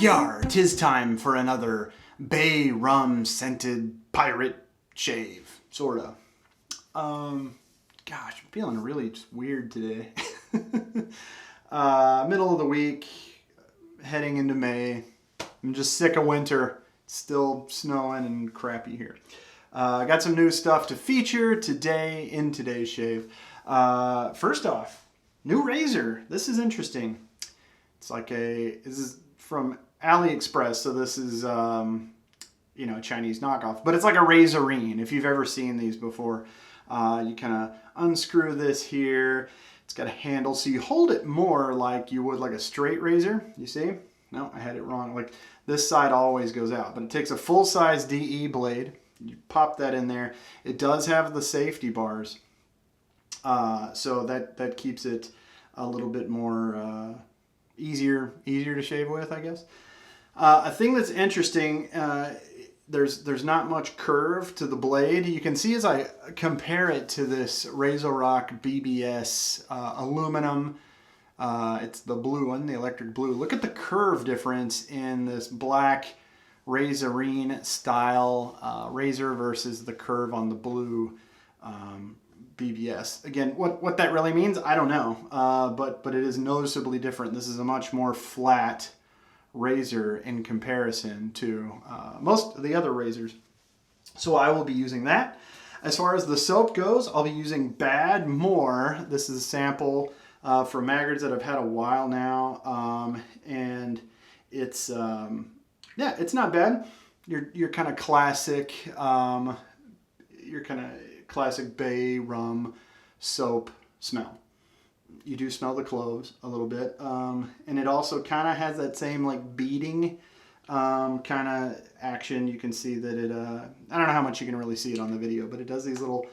Yar, 'tis time for another bay rum scented pirate shave, sorta. Gosh, I'm feeling really just weird today. Middle of the week, heading into May. I'm just sick of winter. It's still snowing and crappy here. I got some new stuff to feature today in today's shave. First off, new razor. This is interesting. It's like this is from AliExpress, so this is, you know, a Chinese knockoff. But it's like a Razorine, if you've ever seen these before. You kind of unscrew this here. It's got a handle, so you hold it more like you would like a straight razor. You see? No, I had it wrong. Like this side always goes out, but it takes a full-size DE blade. You pop that in there. It does have the safety bars, so that keeps it a little bit more easier to shave with, I guess. A thing that's interesting, there's not much curve to the blade. You can see as I compare it to this RazorRock BBS aluminum. It's the blue one, the electric blue. Look at the curve difference in this black Razorine Style Razor versus the curve on the blue BBS. Again, what that really means, I don't know, but it is noticeably different. This is a much more flat razor in comparison to most of the other razors. So I will be using that. As far as the soap goes, I'll be using Bad More. This is a sample from Maggards that I've had a while now, and it's yeah, it's not bad. Your kind of classic, classic bay rum soap smell. You do smell the cloves a little bit, and it also kind of has that same like beading kind of action. You can see that it, I don't know how much you can really see it on the video, but it does these little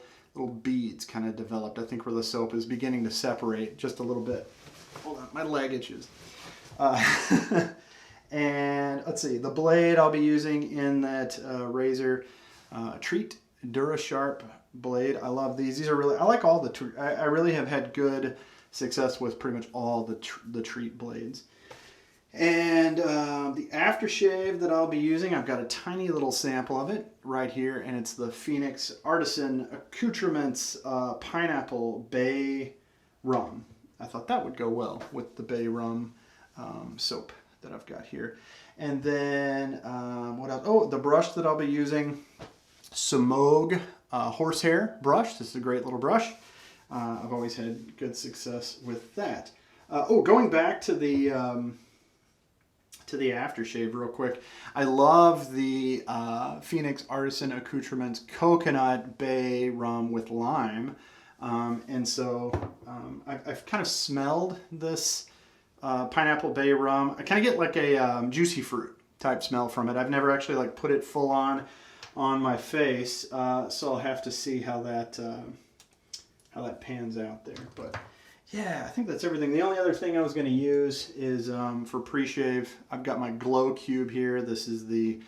beads kind of developed, I think, where the soap is beginning to separate just a little bit. Hold on, my leg itches. And let's see, the blade I'll be using in that razor, Treet Dura Sharp blade. I love these. These are really, I like all the, I really have had good success with pretty much all the Treet blades. And the aftershave that I'll be using, I've got a tiny little sample of it right here, and it's the Phoenix Artisan Accoutrements Pineapple Bay Rum. I thought that would go well with the Bay Rum soap that I've got here. And then what else? Oh, the brush that I'll be using, Semogue horsehair brush. This is a great little brush. I've always had good success with that. Oh, going back to the aftershave real quick. I love the Phoenix Artisan Accoutrements Coconut Bay Rum with lime. And so I've kind of smelled this Pineapple Bay Rum. I kind of get like a juicy fruit type smell from it. I've never actually like put it full on my face, so I'll have to see how that pans out there. But yeah, I think that's everything. The only other thing I was going to use is for pre-shave, I've got my glow cube here. This is the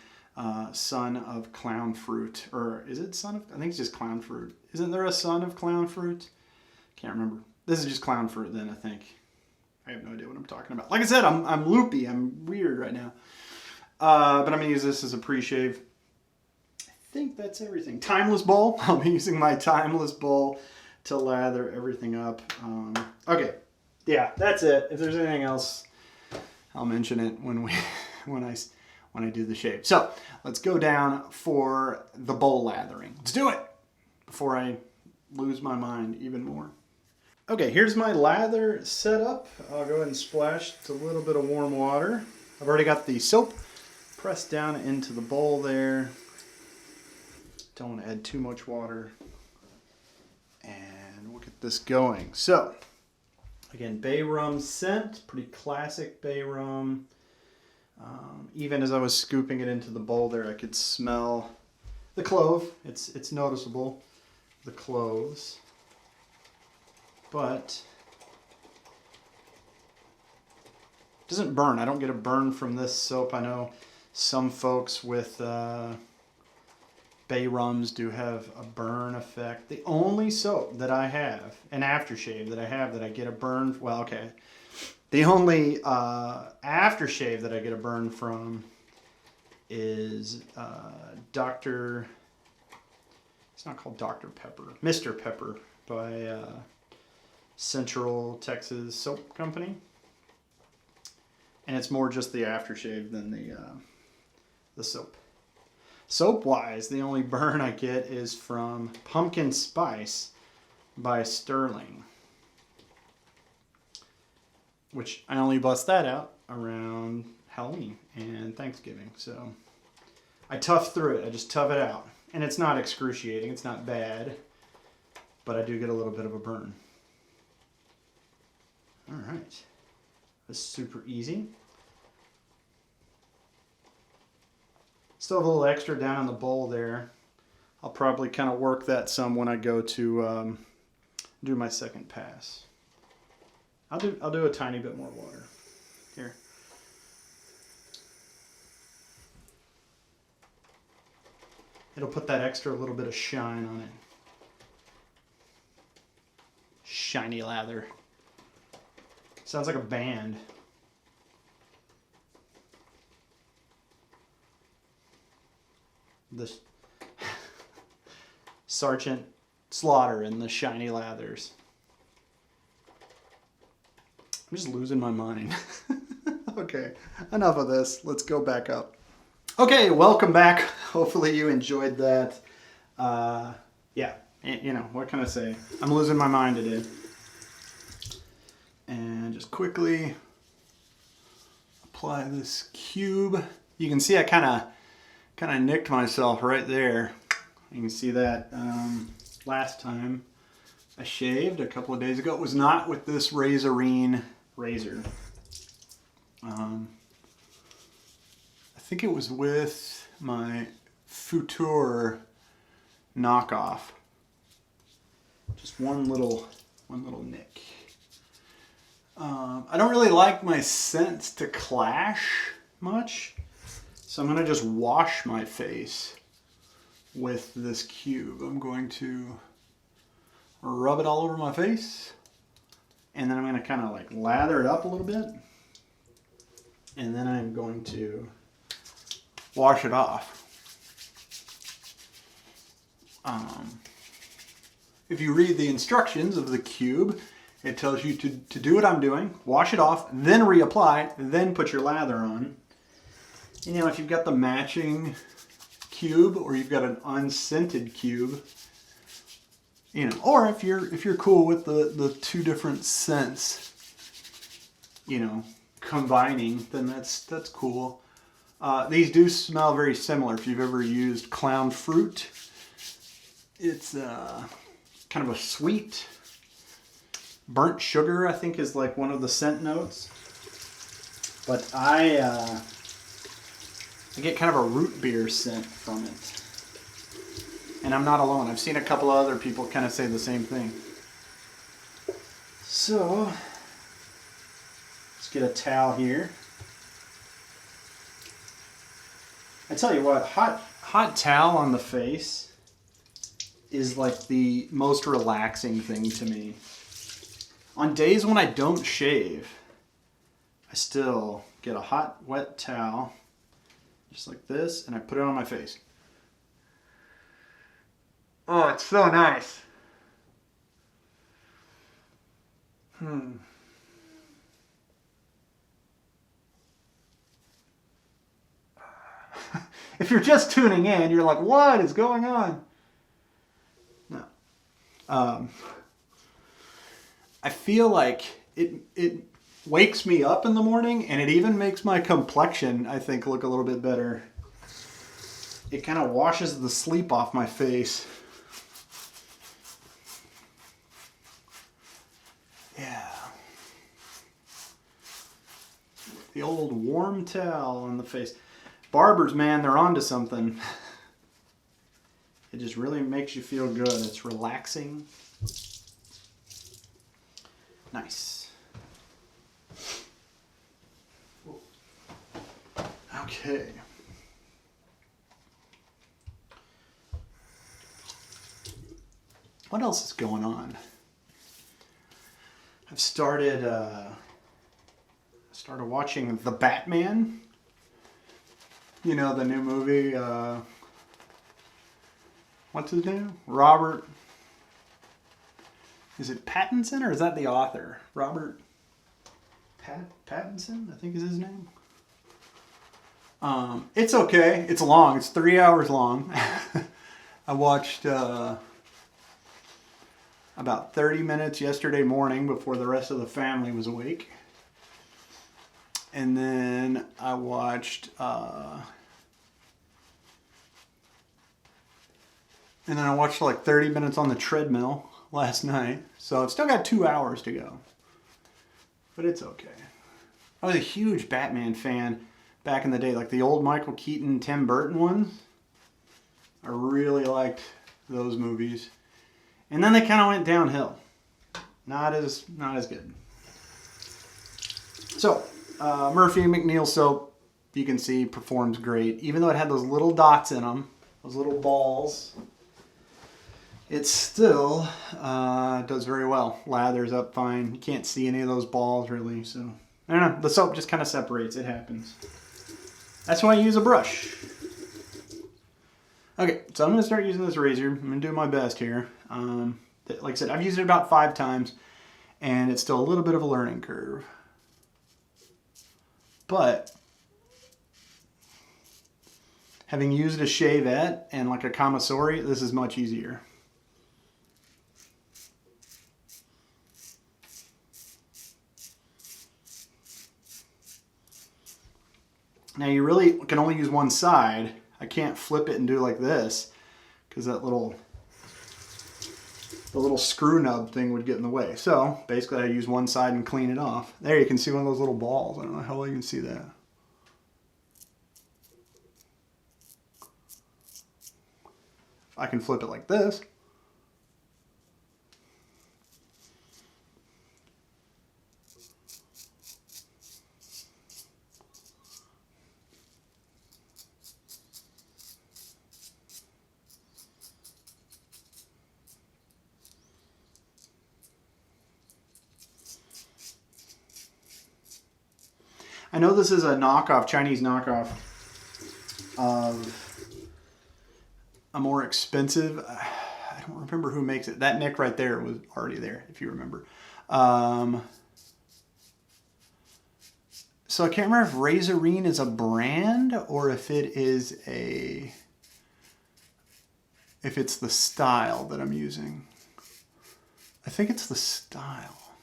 Son of Clown Fruit, or is it Son of? I think it's just Clown Fruit. Isn't there a Son of Clown Fruit? Can't remember. This is just Clown Fruit then, I think. I have no idea what I'm talking about. Like I said, I'm loopy. I'm weird right now. But I'm going to use this as a pre-shave. I think that's everything. Timeless bowl. I'll be using my timeless bowl to lather everything up. Okay, yeah, that's it. If there's anything else, I'll mention it when I do the shave. So let's go down for the bowl lathering. Let's do it before I lose my mind even more. Okay, here's my lather setup. I'll go ahead and splash a little bit of warm water. I've already got the soap pressed down into the bowl there. Don't want to add too much water. And we'll get this going. So, again, bay rum scent, pretty classic bay rum. Even as I was scooping it into the bowl there, I could smell the clove. It's noticeable, the cloves. But it doesn't burn. I don't get a burn from this soap. I know some folks with bay rums do have a burn effect. The only soap that I have, an aftershave that I have that I get a burn, well, okay, The only aftershave that I get a burn from is Dr. It's not called Dr. Pepper, Mr. Pepper by Central Texas Soap Company. And it's more just the aftershave than the soap. Soap-wise, the only burn I get is from Pumpkin Spice by Sterling, which I only bust that out around Halloween and Thanksgiving. So I tough through it. I just tough it out. And it's not excruciating. It's not bad. But I do get a little bit of a burn. All right. This is super easy. Still have a little extra down in the bowl there. I'll probably kind of work that some when I go to do my second pass. I'll do a tiny bit more water. Here. It'll put that extra little bit of shine on it. Shiny lather. Sounds like a band. The Sergeant Slaughter and the shiny lathers. I'm just losing my mind. Okay, enough of this. Let's go back up. Okay, welcome back. Hopefully you enjoyed that. Yeah, you know, what can I say? I'm losing my mind today. And just quickly apply this cube. You can see I kind of nicked myself right there. You can see that last time I shaved a couple of days ago. It was not with this Razorine razor. I think it was with my Futur knockoff. Just one little nick. I don't really like my scents to clash much, so I'm going to just wash my face with this cube. I'm going to rub it all over my face, and then I'm going to kind of like lather it up a little bit, and then I'm going to wash it off. If you read the instructions of the cube, it tells you to do what I'm doing, wash it off, then reapply, then put your lather on. And, you know, if you've got the matching cube or you've got an unscented cube, you know, or if you're cool with the two different scents, you know, combining, then that's cool. These do smell very similar. If you've ever used clown fruit, it's kind of a sweet. Burnt sugar, I think, is like one of the scent notes. But I get kind of a root beer scent from it. And I'm not alone. I've seen a couple of other people kind of say the same thing. So, let's get a towel here. I tell you what, hot towel on the face is like the most relaxing thing to me. On days when I don't shave, I still get a hot, wet towel, just like this, and I put it on my face. Oh, it's so nice. If you're just tuning in, you're like, what is going on? No. I feel like it wakes me up in the morning, and it even makes my complexion, I think, look a little bit better. It kind of washes the sleep off my face. Yeah. The old warm towel on the face. Barbers, man, they're onto something. It just really makes you feel good. It's relaxing. Nice. Okay. What else is going on? I've started started watching The Batman. You know, the new movie, what's his name? Robert, is it Pattinson or is that the author? Robert Pattinson, I think is his name. It's okay. It's long. It's 3 hours long. I watched about 30 minutes yesterday morning before the rest of the family was awake. And then I watched like 30 minutes on the treadmill last night. So I've still got 2 hours to go. But it's okay. I was a huge Batman fan back in the day, like the old Michael Keaton, Tim Burton ones. I really liked those movies. And then they kind of went downhill. Not as good. So, Murphy McNeil soap, you can see, performs great. Even though it had those little dots in them, those little balls, it still does very well. Lathers up fine. You can't see any of those balls really, so I don't know. The soap just kind of separates. It happens. That's why I use a brush. Okay, so I'm going to start using this razor. I'm going to do my best here. Like I said, I've used it about 5 times, and it's still a little bit of a learning curve. But having used a shavette and like a commissary, this is much easier. Now you really can only use one side. I can't flip it and do like this because the little screw nub thing would get in the way. So basically I use one side and clean it off. There you can see one of those little balls. I don't know how well you can see that. If I can flip it like this, I know this is a knockoff, Chinese knockoff of a more expensive, I don't remember who makes it. That nick right there was already there, if you remember. So I can't remember if Razorine is a brand or if it is if it's the style that I'm using. I think it's the style.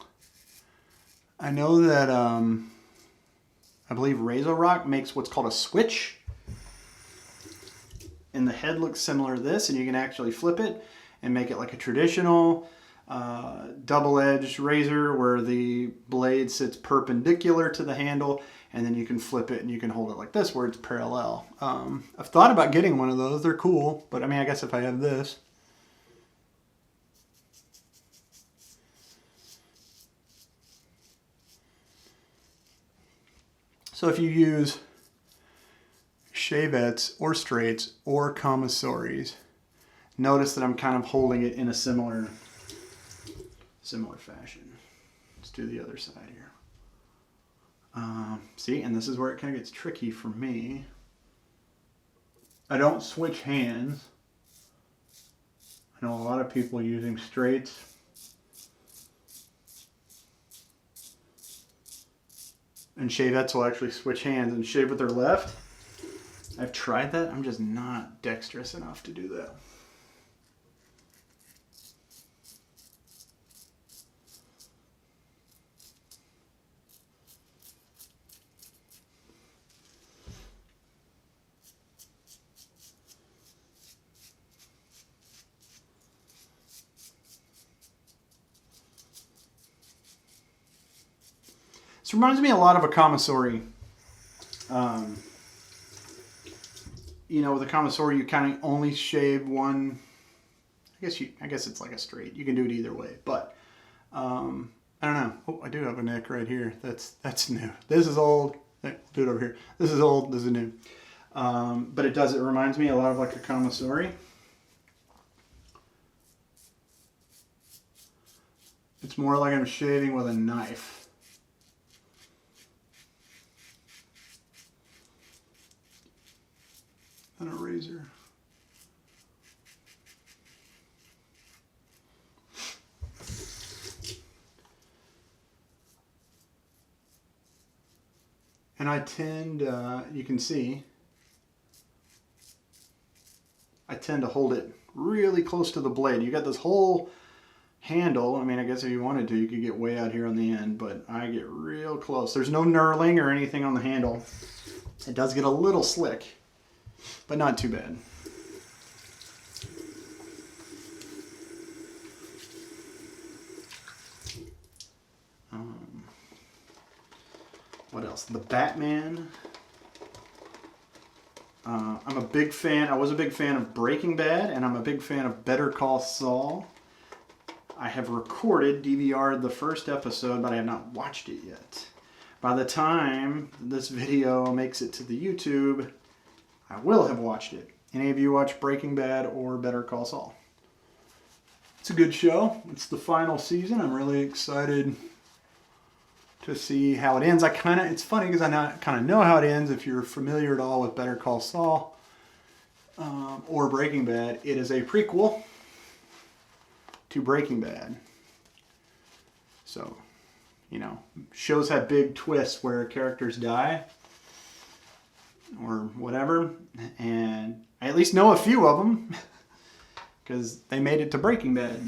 I know that, I believe Razor Rock makes what's called a switch. And the head looks similar to this, and you can actually flip it and make it like a traditional double-edged razor where the blade sits perpendicular to the handle, and then you can flip it and you can hold it like this where it's parallel. I've thought about getting one of those. They're cool, but I mean, I guess if I have this. So if you use shavettes or straights or commissaries, notice that I'm kind of holding it in a similar fashion. Let's do the other side here. See, and this is where it kind of gets tricky for me. I don't switch hands. I know a lot of people using straights. And shavettes will actually switch hands and shave with their left. I've tried that. I'm just not dexterous enough to do that. This reminds me a lot of a commissary. You know, with a commissary, you kind of only shave one. I guess it's like a straight. You can do it either way, but I don't know. Oh, I do have a neck right here. That's new. This is old. Do it over here. This is old. This is new. But it reminds me a lot of like a commissary. It's more like I'm shaving with a knife. razor. And I tend, you can see, I tend to hold it really close to the blade. You got this whole handle. I mean, I guess if you wanted to, you could get way out here on the end, but I get real close. There's no knurling or anything on the handle. It does get a little slick, but not too bad. What else? The Batman. I'm a big fan. I was a big fan of Breaking Bad, and I'm a big fan of Better Call Saul. I have recorded, DVR'd the first episode, but I have not watched it yet. By the time this video makes it to the YouTube, I will have watched it. Any of you watch Breaking Bad or Better Call Saul? It's a good show. It's the final season. I'm really excited to see how it ends. It's funny because I kind of know how it ends. If you're familiar at all with Better Call Saul or Breaking Bad, it is a prequel to Breaking Bad. So, you know, shows have big twists where characters die or whatever, and I at least know a few of them because they made it to Breaking Bad.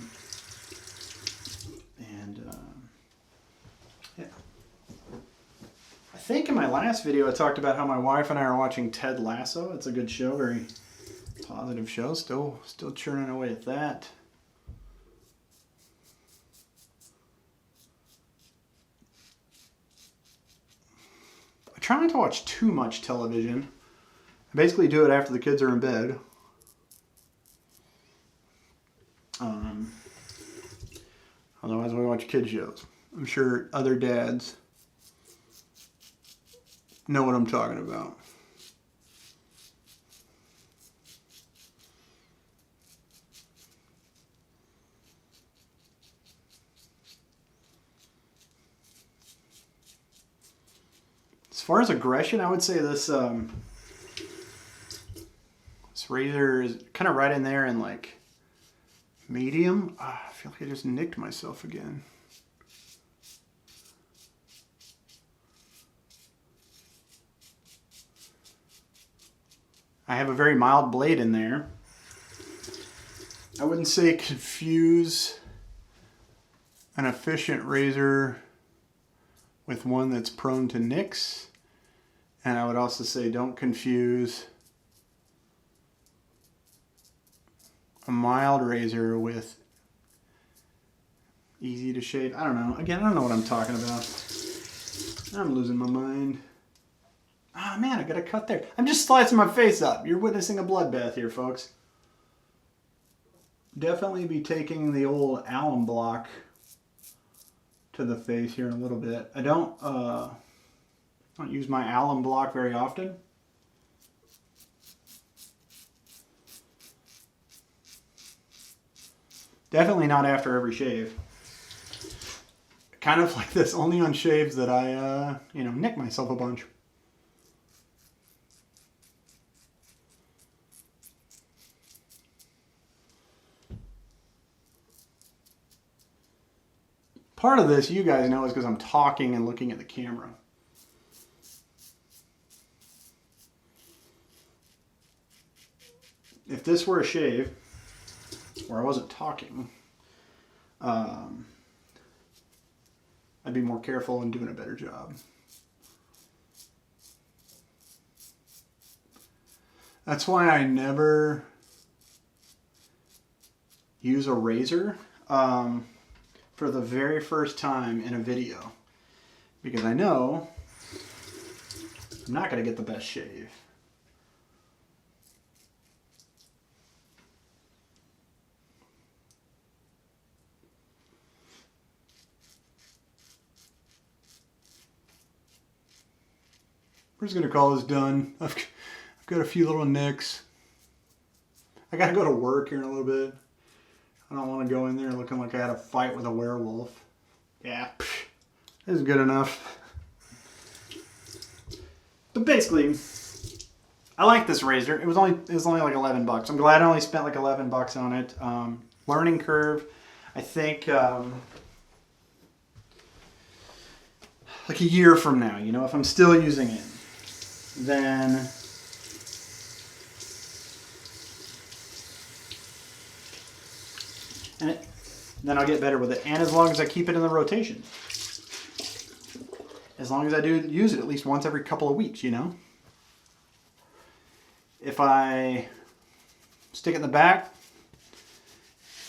I think in my last video I talked about how my wife and I are watching Ted Lasso. It's a good show, very positive show. Still churning away at that. I try not to watch too much television. I basically do it after the kids are in bed. Otherwise we watch kid shows. I'm sure other dads know what I'm talking about. As far as aggression, I would say this this razor is kind of right in there in like medium. I feel like I just nicked myself again. I have a very mild blade in there. I wouldn't say confuse an efficient razor with one that's prone to nicks. And I would also say don't confuse a mild razor with easy to shave. I don't know. Again, I don't know what I'm talking about. I'm losing my mind. Ah, man, I got a cut there. I'm just slicing my face up. You're witnessing a bloodbath here, folks. Definitely be taking the old alum block to the face here in a little bit. I don't use my alum block very often. Definitely not after every shave. Kind of like this, only on shaves that I, nick myself a bunch. Part of this, you guys know, is because I'm talking and looking at the camera. If this were a shave where I wasn't talking, I'd be more careful and doing a better job. That's why I never use a razor for the very first time in a video, because I know I'm not going to get the best shave. We're just going to call this done. I've got a few little nicks. I got to go to work here in a little bit. I don't want to go in there looking like I had a fight with a werewolf. Yeah, this is good enough. But basically, I like this razor. It was only like $11. I'm glad I only spent like $11 on it. Learning curve, I think like a year from now, you know, if I'm still using it, then then I'll get better with it. And as long as I keep it in the rotation. As long as I do use it at least once every couple of weeks, you know. If I stick it in the back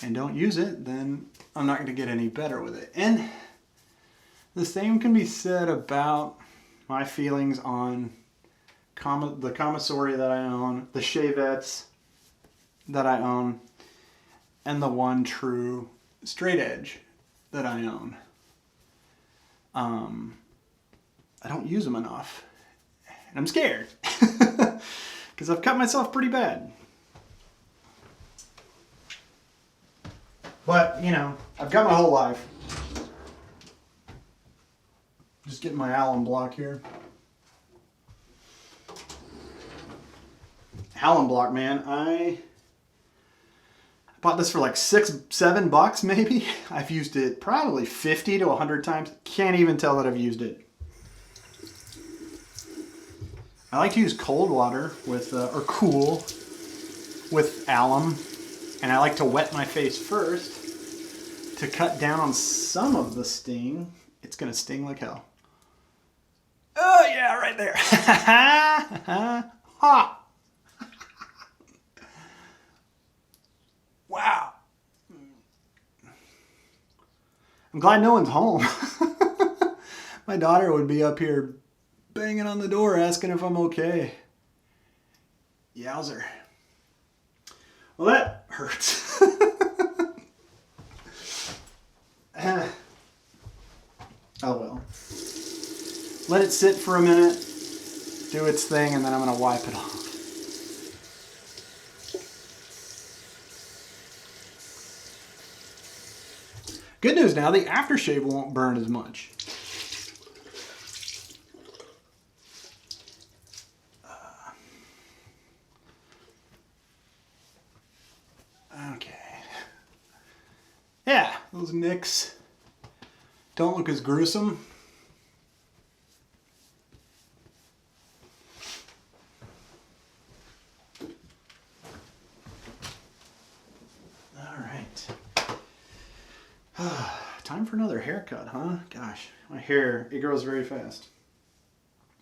and don't use it, then I'm not going to get any better with it. And the same can be said about my feelings on the commissary that I own, the shavettes that I own, and the one true straight edge that I own. I don't use them enough, and I'm scared because I've cut myself pretty bad. But, you know, I've got my whole life. Just getting my alum block here. Alum block, man. I bought this for like $7 maybe. I've used it probably 50 to 100 times. Can't even tell that I've used it. I like to use cold water with, or cool with alum. And I like to wet my face first to cut down on some of the sting. It's going to sting like hell. Oh yeah, right there. Ha! Wow. I'm glad no one's home. My daughter would be up here banging on the door asking if I'm okay. Yowzer. Well, that hurts. Oh well. Let it sit for a minute, do its thing, and then I'm going to wipe it off. Good news now, the aftershave won't burn as much. Okay. Yeah, those nicks don't look as gruesome. Time for another haircut, huh? Gosh, my hair, it grows very fast.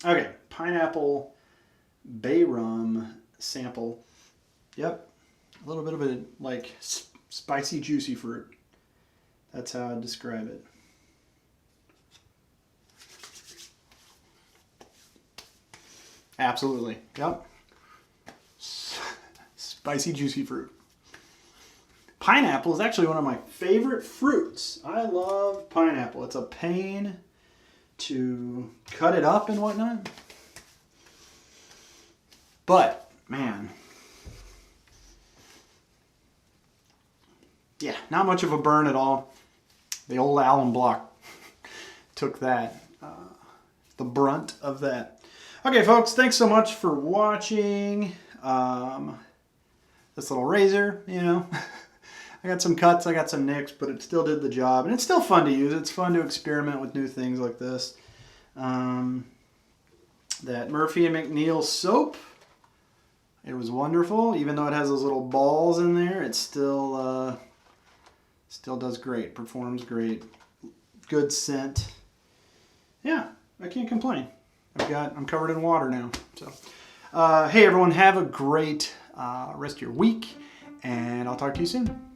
Okay, pineapple bay rum sample. Yep, a little bit of a like spicy, juicy fruit. That's how I'd describe it. Absolutely, yep. Spicy, juicy fruit. Pineapple is actually one of my favorite fruits. I love pineapple. It's a pain to cut it up and whatnot. But, man. Yeah, not much of a burn at all. The old alum block took that, the brunt of that. Okay, folks, thanks so much for watching this little razor, you know. I got some cuts, I got some nicks, but it still did the job. And it's still fun to use. It's fun to experiment with new things like this. That Murphy and McNeil soap, it was wonderful. Even though it has those little balls in there, it still does great. Performs great. Good scent. Yeah, I can't complain. I'm covered in water now. So, hey everyone, have a great rest of your week, and I'll talk to you soon.